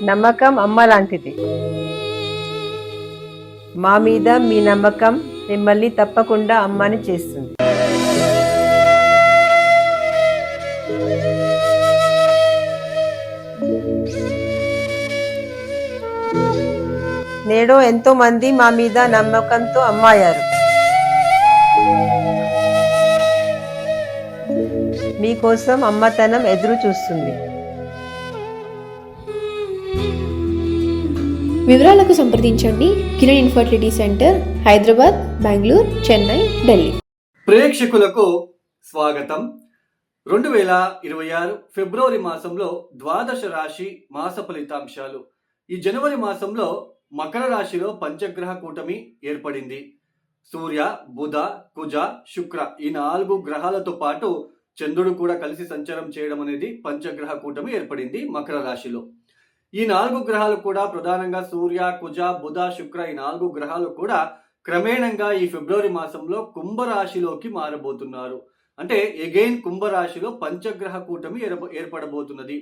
నమ్మకం అమ్మ లాంటిది. మా మీద మీ నమ్మకం మిమ్మల్ని తప్పకుండా అమ్మని చేస్తుంది. నేడు ఎంతో మంది మా మీద నమ్మకంతో అమ్మాయారు. మీకోసం అమ్మతనం ఎదురు చూస్తుంది. వివరాలకు సంప్రదించండి. Kiran infertility centre, Hyderabad, Bengaluru, Chennai, Delhi. ప్రేక్షకులకు స్వాగతం. 2026 ఫిబ్రవరి మాసంలో ద్వాదశ రాశి మాస ఫలితాంశాలు. ఈ జనవరి మాసంలో మకర రాశిలో పంచగ్రహ కూటమి ఏర్పడింది. సూర్య, బుధ, కుజ, శుక్ర ఈ 4 గ్రహాలతో పాటు చంద్రుడు కూడా కలిసి సంచారం చేయడం అనేది పంచగ్రహ కూటమి ఏర్పడింది మకర రాశిలో. ఈ 4 గ్రహాలు కూడా ప్రధానంగా సూర్య, కుజ, బుధ, శుక్ర ఈ 4 గ్రహాలు కూడా క్రమేణంగా ఈ ఫిబ్రవరి మాసంలో కుంభరాశిలోకి మారబోతున్నారు. అంటే ఎగైన్ కుంభరాశిలో పంచగ్రహ కూటమి ఏర్పడబోతున్నది.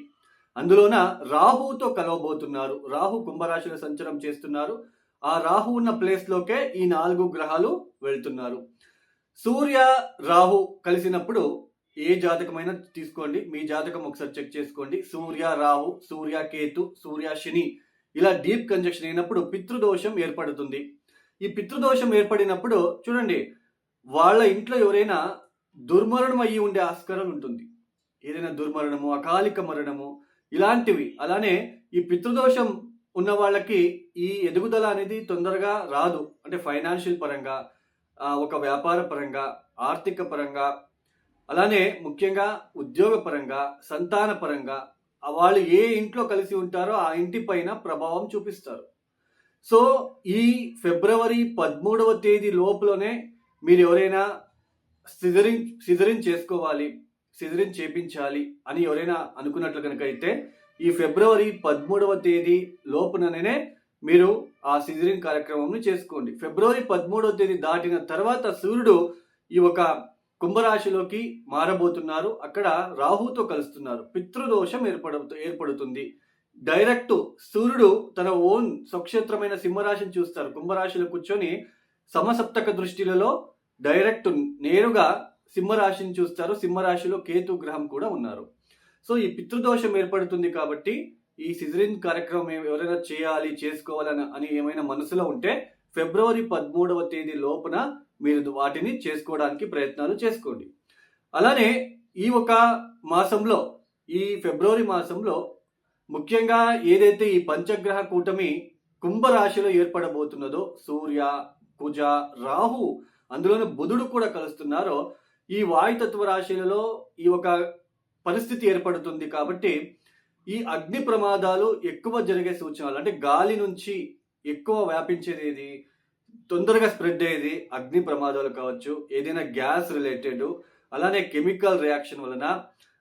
అందులోన రాహుతో కలవబోతున్నారు. రాహు కుంభరాశిలో సంచారం చేస్తున్నారు. ఆ రాహు ఉన్న ప్లేస్ లోకే ఈ 4 గ్రహాలు వెళ్తున్నారు. సూర్య రాహు కలిసినప్పుడు ఏ జాతకమైనా తీసుకోండి, మీ జాతకం ఒకసారి చెక్ చేసుకోండి. సూర్య రాహు, సూర్య కేతు, సూర్య శని ఇలా డీప్ కంజక్షన్ అయినప్పుడు పితృదోషం ఏర్పడుతుంది. ఈ పితృదోషం ఏర్పడినప్పుడు చూడండి, వాళ్ళ ఇంట్లో ఎవరైనా దుర్మరణం అయ్యి ఉండే ఆస్కారం ఉంటుంది. ఏదైనా దుర్మరణము, అకాలిక మరణము ఇలాంటివి. అలానే ఈ పితృదోషం ఉన్న వాళ్ళకి ఈ ఎదుగుదల అనేది తొందరగా రాదు. అంటే ఫైనాన్షియల్ పరంగా, ఒక వ్యాపార పరంగా, ఆర్థిక పరంగా, అలానే ముఖ్యంగా ఉద్యోగ పరంగా, సంతాన పరంగా వాళ్ళు ఏ ఇంట్లో కలిసి ఉంటారో ఆ ఇంటి పైన ప్రభావం చూపిస్తారు. సో ఈ ఫిబ్రవరి 13వ తేదీ లోపలనే మీరు ఎవరైనా సిజరింగ్ చేసుకోవాలి, సిజరింగ్ చేపించాలి అని ఎవరైనా అనుకున్నట్లు కనుక అయితే ఈ ఫిబ్రవరి 13వ తేదీ లోపుననే మీరు ఆ సిజరింగ్ కార్యక్రమంని చేసుకోండి. ఫిబ్రవరి 13వ తేదీ దాటిన తర్వాత సూర్యుడు ఈ ఒక కుంభరాశిలోకి మారబోతున్నారు. అక్కడ రాహుతో కలుస్తున్నారు. పితృదోషం ఏర్పడుతుంది. డైరెక్ట్ సూర్యుడు తన ఓన్ స్వక్షేత్రమైన సింహరాశిని చూస్తారు. కుంభరాశిలో కూర్చొని సమసప్తక దృష్టిలలో డైరెక్ట్ నేరుగా సింహరాశిని చూస్తారు. సింహరాశిలో కేతు గ్రహం కూడా ఉన్నారు. సో ఈ పితృదోషం ఏర్పడుతుంది కాబట్టి ఈ సిజరింగ్ కార్యక్రమం ఎవరైనా చేయాలి, చేసుకోవాలని అని ఏమైనా మనసులో ఉంటే ఫిబ్రవరి 13వ తేదీ లోపున మీరు వాటిని చేసుకోవడానికి ప్రయత్నాలు చేసుకోండి. అలానే ఈ ఒక మాసంలో, ఈ ఫిబ్రవరి మాసంలో ముఖ్యంగా ఏదైతే ఈ పంచగ్రహ కూటమి కుంభరాశిలో ఏర్పడబోతున్నదో సూర్య, కుజ, రాహు అందులోనే బుధుడు కూడా కలుస్తున్నారో ఈ వాయుతత్వ రాశులలో ఈ ఒక పరిస్థితి ఏర్పడుతుంది. కాబట్టి ఈ అగ్ని ప్రమాదాలు ఎక్కువ జరిగే సూచనలు, అంటే గాలి నుంచి ఎక్కువ వ్యాపించేది, తొందరగా స్ప్రెడ్ అయ్యేది అగ్ని ప్రమాదాలు కావచ్చు, ఏదైనా గ్యాస్ రిలేటెడ్, అలానే కెమికల్ రియాక్షన్ వలన,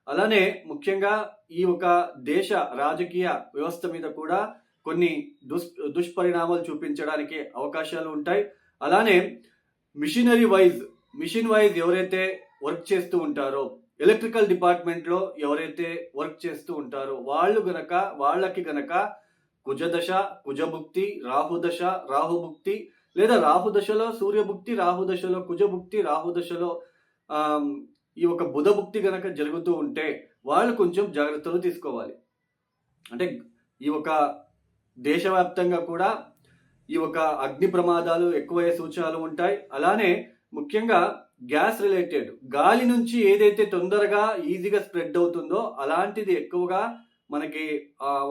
అలానే ముఖ్యంగా ఈ ఒక దేశ రాజకీయ వ్యవస్థ మీద కూడా కొన్ని దుష్పరిణామాలు చూపించడానికి అవకాశాలు ఉంటాయి. అలానే మిషన్ వైజ్ ఎవరైతే వర్క్ చేస్తూ ఉంటారో, ఎలక్ట్రికల్ డిపార్ట్మెంట్లో ఎవరైతే వర్క్ చేస్తూ ఉంటారో వాళ్ళకి గనక కుజదశ, కుజభుక్తి, రాహుదశ, రాహుభుక్తి, లేదా రాహుదశలో సూర్యభుక్తి, రాహుదశలో కుజభుక్తి, రాహుదశలో ఈ ఒక బుధభుక్తి గనక జరుగుతూ ఉంటే వాళ్ళు కొంచెం జాగ్రత్తలు తీసుకోవాలి. అంటే ఈ ఒక దేశవ్యాప్తంగా కూడా ఈ ఒక అగ్ని ప్రమాదాలు ఎక్కువయ్యే సూచనలు ఉంటాయి. అలానే ముఖ్యంగా గ్యాస్ రిలేటెడ్, గాలి నుంచి ఏదైతే తొందరగా ఈజీగా స్ప్రెడ్ అవుతుందో అలాంటిది ఎక్కువగా మనకి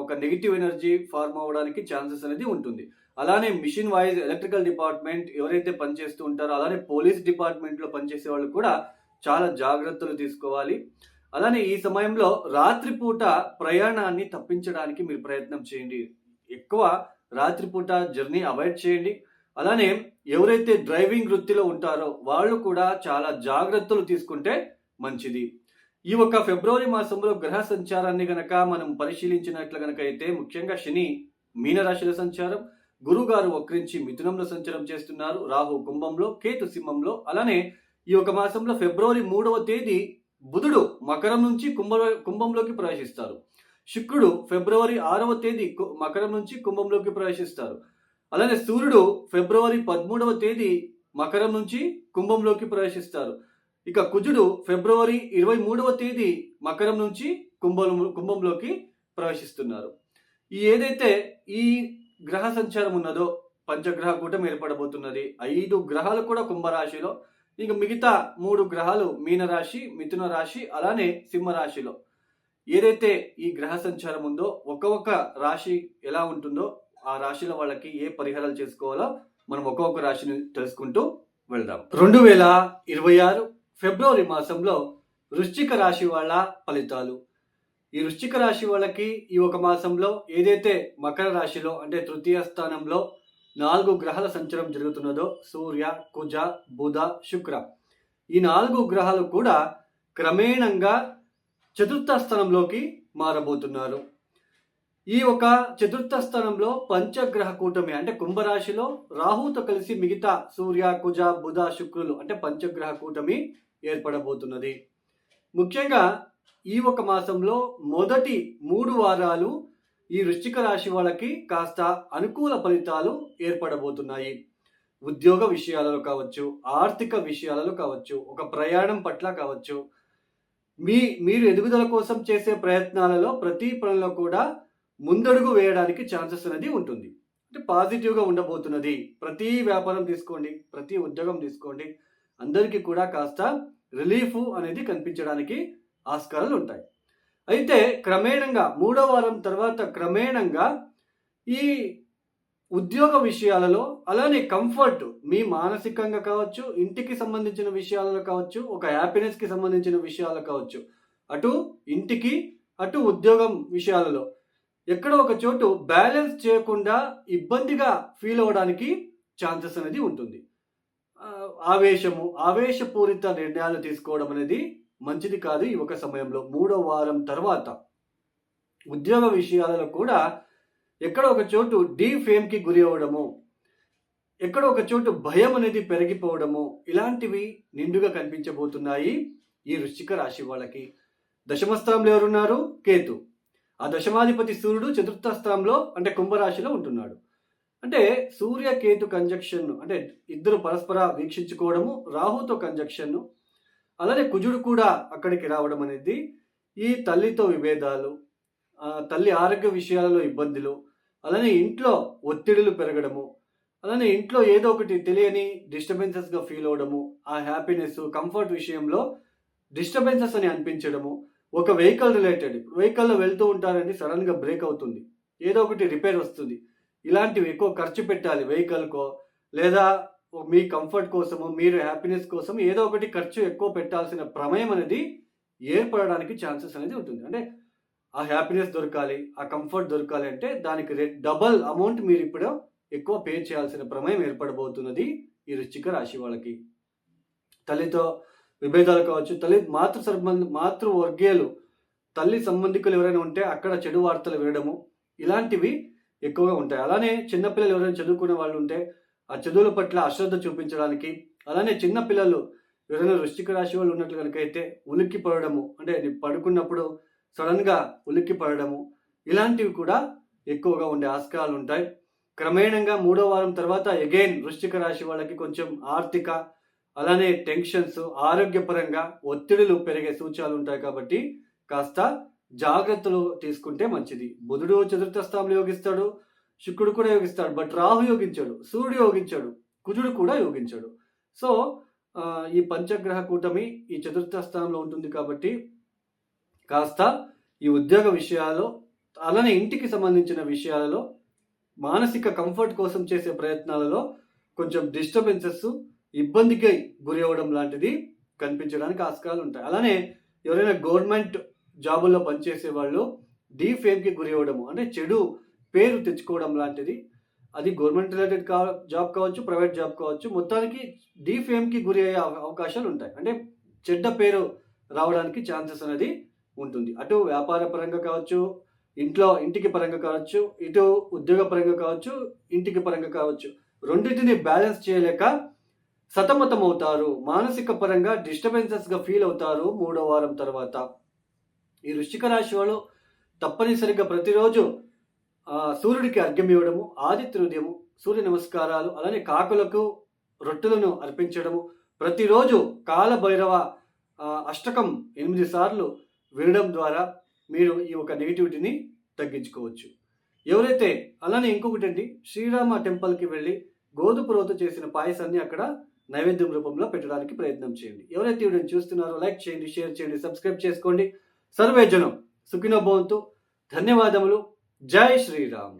ఒక నెగిటివ్ ఎనర్జీ ఫార్మ్ అవ్వడానికి ఛాన్సెస్ అనేది ఉంటుంది. అలానే మిషన్ వైజ్ ఎలక్ట్రికల్ డిపార్ట్మెంట్ ఎవరైతే పనిచేస్తూ ఉంటారో, అలానే పోలీస్ డిపార్ట్మెంట్లో పనిచేసే వాళ్ళు కూడా చాలా జాగ్రత్తలు తీసుకోవాలి. అలానే ఈ సమయంలో రాత్రిపూట ప్రయాణాన్ని తప్పించడానికి మీరు ప్రయత్నం చేయండి. ఎక్కువ రాత్రిపూట జర్నీ అవాయిడ్ చేయండి. అలానే ఎవరైతే డ్రైవింగ్ వృత్తిలో ఉంటారో వాళ్ళు కూడా చాలా జాగ్రత్తలు తీసుకుంటే మంచిది. ఈ ఒక ఫిబ్రవరి మాసంలో గ్రహ సంచారాన్ని గనక మనం పరిశీలించినట్లు గనక అయితే ముఖ్యంగా శని మీనరాశిలో సంచారం, గురువు గారు వక్రించి మిథునంలో సంచారం చేస్తున్నారు, రాహు కుంభంలో, కేతు సింహంలో. అలానే ఈ ఒక మాసంలో ఫిబ్రవరి 3వ తేదీ బుధుడు మకరం నుంచి కుంభంలోకి ప్రవేశిస్తారు. శుక్రుడు ఫిబ్రవరి 6వ తేదీ మకరం నుంచి కుంభంలోకి ప్రవేశిస్తారు. అలానే సూర్యుడు ఫిబ్రవరి 13వ తేదీ మకరం నుంచి కుంభంలోకి ప్రవేశిస్తారు. ఇక కుజుడు ఫిబ్రవరి 23వ తేదీ మకరం నుంచి కుంభంలోకి ప్రవేశిస్తున్నారు. ఏదైతే ఈ గ్రహ సంచారం ఉన్నదో పంచగ్రహ కూటమి ఏర్పడబోతున్నది. 5 గ్రహాలు కూడా కుంభరాశిలో, ఇక మిగతా 3 గ్రహాలు మీనరాశి, మిథున రాశి, అలానే సింహరాశిలో. ఏదైతే ఈ గ్రహ సంచారం ఉందో ఒక్కొక్క రాశి ఎలా ఉంటుందో ఆ రాశిల వాళ్ళకి ఏ పరిహారాలు చేసుకోవాలో మనం ఒక్కొక్క రాశిని తెలుసుకుంటూ వెళ్దాం. 2026 ఫిబ్రవరి మాసంలో వృశ్చిక రాశి వాళ్ళ ఫలితాలు. ఈ వృశ్చిక రాశి వాళ్ళకి ఈ ఒక మాసంలో ఏదైతే మకర రాశిలో అంటే తృతీయ స్థానంలో 4 గ్రహాల సంచారం జరుగుతున్నదో సూర్య, కుజ, బుధ, శుక్ర, ఈ 4 గ్రహాలు కూడా క్రమేణంగా చతుర్థ స్థానంలోకి మారబోతున్నారు. ఈ ఒక చతుర్థ స్థానంలో పంచగ్రహ కూటమి అంటే కుంభరాశిలో రాహుతో కలిసి మిగతా సూర్య, కుజ, బుధ, శుక్రులు అంటే పంచగ్రహ కూటమి ఏర్పడబోతున్నది. ముఖ్యంగా ఈ ఒక మాసంలో మొదటి 3 వారాలు ఈ వృశ్చిక రాశి వాళ్ళకి కాస్త అనుకూల ఫలితాలు ఏర్పడబోతున్నాయి. ఉద్యోగ విషయాలలో కావచ్చు, ఆర్థిక విషయాలలో కావచ్చు, ఒక ప్రయాణం పట్ల కావచ్చు, మీరు ఎదుగుదల కోసం చేసే ప్రయత్నాలలో ప్రతి పనిలో కూడా ముందడుగు వేయడానికి ఛాన్సెస్ అనేది ఉంటుంది. అంటే పాజిటివ్గా ఉండబోతున్నది. ప్రతి వ్యాపారం తీసుకోండి, ప్రతి ఉద్యోగం తీసుకోండి, అందరికీ కూడా కాస్త రిలీఫ్ అనేది కనిపించడానికి ఆస్కారాలు ఉంటాయి. అయితే క్రమేణంగా 3వ వారం తర్వాత క్రమేణంగా ఈ ఉద్యోగ విషయాలలో అలానే కంఫర్ట్ మీ మానసికంగా కావచ్చు, ఇంటికి సంబంధించిన విషయాలలో కావచ్చు, ఒక హ్యాపీనెస్కి సంబంధించిన విషయాలు కావచ్చు, అటు ఇంటికి అటు ఉద్యోగం విషయాలలో ఎక్కడో ఒక చోటు బ్యాలెన్స్ చేయకుండా ఇబ్బందిగా ఫీల్ అవ్వడానికి ఛాన్సెస్ అనేది ఉంటుంది. ఆవేశపూరిత నిర్ణయాలు తీసుకోవడం అనేది మంచిది కాదు. ఈ ఒక సమయంలో 3వ వారం తర్వాత ఉద్యోగ విషయాలలో కూడా ఎక్కడో ఒక చోటు డీఫేమ్కి గురి అవ్వడము, ఎక్కడో ఒక చోటు భయం అనేది పెరిగిపోవడము, ఇలాంటివి నిండుగా కనిపించబోతున్నాయి ఈ వృశ్చిక రాశి వాళ్ళకి. దశమ స్థానంలో ఎవరున్నారు? కేతు. ఆ దశమాధిపతి సూర్యుడు చతుర్థ స్థానంలో అంటే కుంభరాశిలో ఉంటున్నాడు. అంటే సూర్య కేతు కంజక్షన్ అంటే ఇద్దరు పరస్పర వీక్షించుకోవడము, రాహుతో కంజక్షన్, అలానే కుజుడు కూడా అక్కడికి రావడం అనేది ఈ తల్లితో విభేదాలు, తల్లి ఆరోగ్య విషయాలలో ఇబ్బందులు, అలానే ఇంట్లో ఒత్తిడులు పెరగడము, అలానే ఇంట్లో ఏదో ఒకటి తెలియని డిస్టర్బెన్సెస్గా ఫీల్ అవ్వడము, ఆ హ్యాపీనెస్ కంఫర్ట్ విషయంలో డిస్టర్బెన్సెస్ అని అనిపించడము, ఒక వెహికల్ రిలేటెడ్ వెహికల్లో వెళ్తూ ఉంటారండి, సడన్గా బ్రేక్ అవుతుంది, ఏదో ఒకటి రిపేర్ వస్తుంది, ఇలాంటివి ఎక్కువ ఖర్చు పెట్టాలి వెహికల్కో, లేదా మీ కంఫర్ట్ కోసము మీరు హ్యాపీనెస్ కోసం ఏదో ఒకటి ఖర్చు ఎక్కువ పెట్టాల్సిన ప్రమేయం అనేది ఏర్పడడానికి ఛాన్సెస్ అనేది ఉంటుంది. అంటే ఆ హ్యాపీనెస్ దొరకాలి, ఆ కంఫర్ట్ దొరకాలి అంటే దానికి డబల్ అమౌంట్ మీరు ఇప్పుడు ఎక్కువ పే చేయాల్సిన ప్రమేయం ఏర్పడబోతున్నది ఈ వృశ్చిక రాశి వాళ్ళకి. తల్లితో విభేదాలు కావచ్చు, మాతృవర్గీయులు తల్లి సంబంధికులు ఎవరైనా ఉంటే అక్కడ చెడు వార్తలు వినడము, ఇలాంటివి ఎక్కువగా ఉంటాయి. అలానే చిన్నపిల్లలు ఎవరైనా చదువుకునే వాళ్ళు ఉంటే ఆ చదువుల పట్ల అశ్రద్ధ చూపించడానికి, అలానే చిన్నపిల్లలు ఎవరైనా వృశ్చిక రాశి వాళ్ళు ఉన్నట్లు కనుక అయితే ఉలిక్కి పడడము, అంటే పడుకున్నప్పుడు సడన్గా ఉలిక్కి పడడము, ఇలాంటివి కూడా ఎక్కువగా ఉండే ఆస్కారాలు ఉంటాయి. క్రమేణంగా 3వ వారం తర్వాత అగైన్ వృశ్చిక రాశి వాళ్ళకి కొంచెం ఆర్థిక అలానే టెన్షన్స్, ఆరోగ్యపరంగా ఒత్తిడులు పెరిగే సూచనలు ఉంటాయి. కాబట్టి కాస్త జాగ్రత్తలు తీసుకుంటే మంచిది. బుధుడు చతుర్థ స్థానంలో యోగిస్తాడు, శుక్రుడు కూడా యోగిస్తాడు, బట్ రాహు యోగించాడు, సూర్యుడు యోగించాడు, కుజుడు కూడా యోగించాడు. సో ఈ పంచగ్రహ కూటమి ఈ చతుర్థ స్థానంలో ఉంటుంది కాబట్టి కాస్త ఈ ఉద్యోగ విషయాల్లో అలానే ఇంటికి సంబంధించిన విషయాలలో మానసిక కంఫర్ట్ కోసం చేసే ప్రయత్నాలలో కొంచెం డిస్టర్బెన్సెస్, ఇబ్బందికి గురి అవ్వడం లాంటిది కనిపించడానికి ఆస్కారాలు ఉంటాయి. అలానే ఎవరైనా గవర్నమెంట్ జాబుల్లో పనిచేసే వాళ్ళు డీఫేమ్కి గురి అవ్వడము, అంటే చెడు పేరు తెచ్చుకోవడం లాంటిది, అది గవర్నమెంట్ రిలేటెడ్ జాబ్ కావచ్చు, ప్రైవేట్ జాబ్ కావచ్చు, మొత్తానికి డీఫేమ్కి గురి అయ్యే అవకాశాలు ఉంటాయి. అంటే చెడ్డ పేరు రావడానికి ఛాన్సెస్ అనేది ఉంటుంది. అటు వ్యాపార పరంగా కావచ్చు, ఇంటికి పరంగా కావచ్చు, ఇటు ఉద్యోగ పరంగా కావచ్చు, ఇంటికి పరంగా కావచ్చు, రెండింటిని బ్యాలెన్స్ చేయలేక సతమతం అవుతారు, మానసిక పరంగా డిస్టర్బెన్సెస్గా ఫీల్ అవుతారు 3వ వారం తర్వాత. ఈ వృశ్చిక రాశి వాళ్ళు తప్పనిసరిగా ప్రతిరోజు సూర్యుడికి అర్ఘ్యం ఇవ్వడము, ఆదిత్య హృదయము, సూర్య నమస్కారాలు, అలానే కాకులకు రొట్టెలను అర్పించడము, ప్రతిరోజు కాలభైరవ అష్టకం 8 సార్లు వినడం ద్వారా మీరు ఈ ఒక నెగిటివిటీని తగ్గించుకోవచ్చు. ఎవరైతే అలానే ఇంకొకటి అండి, శ్రీరామ టెంపుల్కి వెళ్ళి గోధుమ రవ్వతో చేసిన పాయసాన్ని అక్కడ నైవేద్యం రూపంలో పెట్టడానికి ప్రయత్నం చేయండి. ఎవరైతే వీడియోని చూస్తున్నారో లైక్ చేయండి, షేర్ చేయండి, సబ్స్క్రైబ్ చేసుకోండి. సర్వే జనం సుఖినో భవంతు. ధన్యవాదములు. జై శ్రీరామ్.